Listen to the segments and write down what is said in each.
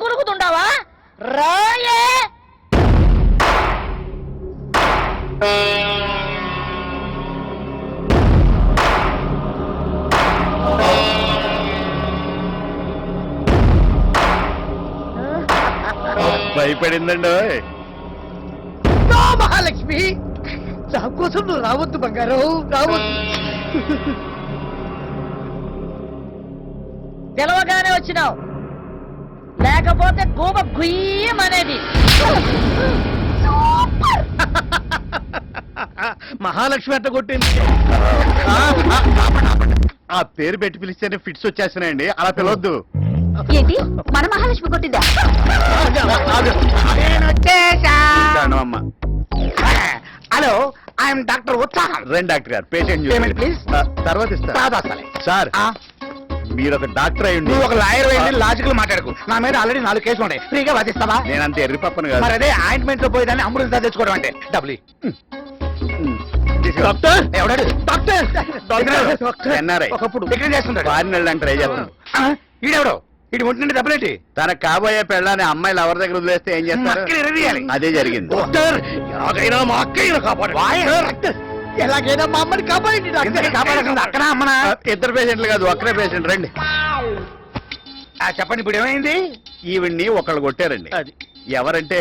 కులుకుతుండావా? రాయే భయపడిందండి. మహాలక్ష్మి, నా కోసం నువ్వు రావద్దు బంగారం, రావద్దు. తెలవగానే వచ్చినావు, లేకపోతే గోబ గుయ్యమనేది. మహాలక్ష్మి అంట కొట్టింది. ఆ పేరు పెట్టి పిలిస్తేనే ఫిట్స్ వచ్చేస్తున్నాయండి, అలా పిలవద్దు. ఏంటి మన మహాలక్ష్మి కొట్టిందా? అమ్మ. హలో, ఐఎమ్ డాక్టర్ ఉత్సాహం. రండి డాక్టర్ గారు, పేషెంట్ Payment, please. తర్వాత ఇస్తా. సార్, మీరు ఒక డాక్టర్ అయ్యండి. నువ్వు ఒక లాయర్ అయ్యి లాజికల్ మాట్లాడకు. నా మీద ఆల్రెడీ 4 కేసులు ఉన్నాయి. ఫ్రీగా వాదిస్తావా? నేను అంత ఎర్రి పప్పను కాదు. మరి అదే ఆయింట్మెంట్ లో పోయేదాన్ని అంబులెన్స్ తెచ్చుకోవడం అంటే డబ్బులు. డాక్టర్ ఎవడాడు? డాక్టర్ ఎన్ఆర్ఐ ఒకప్పుడు డిగ్రీ చేస్తుంటాడు. ఫారిన్ వెళ్ళడానికి ట్రై చేస్తాను. ఈడెవడో ఇటు ఒంటి డబ్బులేంటి? తన కాబోయే పెళ్ళాన్ని అమ్మాయిలు ఎవరి దగ్గర వదిలేస్తే ఏం చేస్తారు? అదే జరిగింది. డాక్టర్, ఎలాగైనా మా అక్కయ్యను కాపాడు. ఎలాగైనా మా అమ్మని కాపాడండి. కాపాడకుండా అక్కడ అమ్మనా? ఇద్దరు పేషెంట్లు కాదు, ఒక్కరే పేషెంట్. రండి. చెప్పండి, ఇప్పుడు ఏమైంది? ఈవిడ్ని ఒకళ్ళు కొట్టారండి. అది ఎవరంటే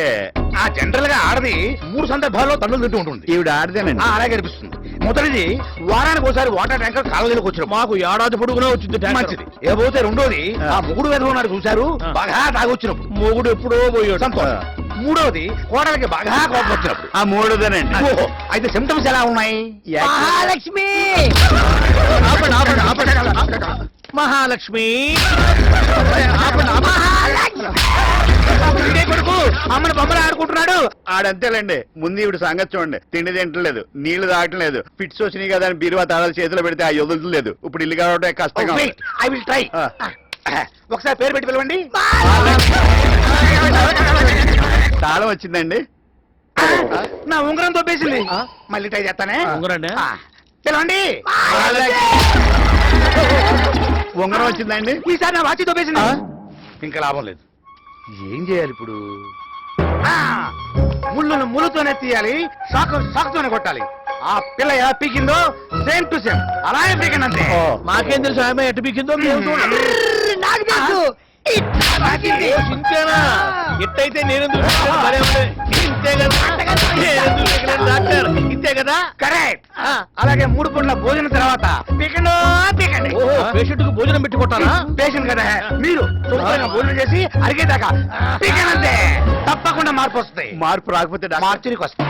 జనరల్ గా ఆడది 3 సందర్భాల్లో తండ్రులు తింటూ ఉంటుంది. ఈవిడ ఆడదేనండి. అలాగే అనిపిస్తుంది. మొదటిది, వారానికి ఒకసారి వాటర్ ట్యాంకర్ కాలనీలోకి వచ్చిన మాకు ఏడాది పొడుగునా వచ్చింది. మంచిది. ఏపోతే రెండోది, ఆ మొగుడు వెధవ ఉన్నాడు చూశారు, బాగా తాగొచ్చినప్పుడు. మొగుడు ఎప్పుడో పోయాడు. సంతోషం. మూడోది, కోడలికి బాగా కోపం వచ్చినప్పుడు. ఆ మూడోదేనండి. ఓహో, అయితే సిమ్టమ్స్ ఎలా ఉన్నాయి? మహాలక్ష్మి మహాలక్ష్మి కొడుకు అమ్మని బొమ్మలు ఆడుకుంటున్నాడు. ఆడంతేలేండి. ముందు ఈవిడ సంగతి చూడండి. తిండి తింటలేదు, నీళ్లు తాగట్లేదు. ఫిట్స్ వచ్చినాయి కదా అని బీరువా తాళాలు చేతిలో పెడితే ఆ వదులుతలేదు. ఇప్పుడు ఇల్లు కావడం కష్టంగా. I will try. ఒకసారి పేరు పెట్టి పిలవండి. తాళం వచ్చిందండి. నా ఉంగరం తోపేసింది. మళ్ళీ ట్రై చేస్తానే. పిలవండి. ఉంగరం వచ్చిందండి. ఈసారి నా వాచి తోపేసింది. ఇంకా లాభం లేదు. ఏం చేయాలి ఇప్పుడు? ముళ్ళను ముళ్ళతోనే తీయాలి, సాకుతోనే కొట్టాలి. ఆ పిల్ల ఎలా పీకిందో సేమ్ టు సేమ్ అలాగే పీకండి అంతే. మాకేం తెలుసు ఆమె ఎటు పీకిందో. నాకు తెలుసు. ఇంతేనా? ఎట్టయితే నేను ఇంతే కదా. కరెక్ట్. అలాగే 3 పూట్ల భోజనం తర్వాత పీకండి. పేషెంట్ కు భోజనం పెట్టి కొట్టాలా? పేషెంట్ కదా మీరు. భోజనం చేసి అరిగేదాకా పీకనంతే. తప్పకుండా మార్పు వస్తాయి. మార్పు రాకపోతే మార్చురికి వస్తాయి.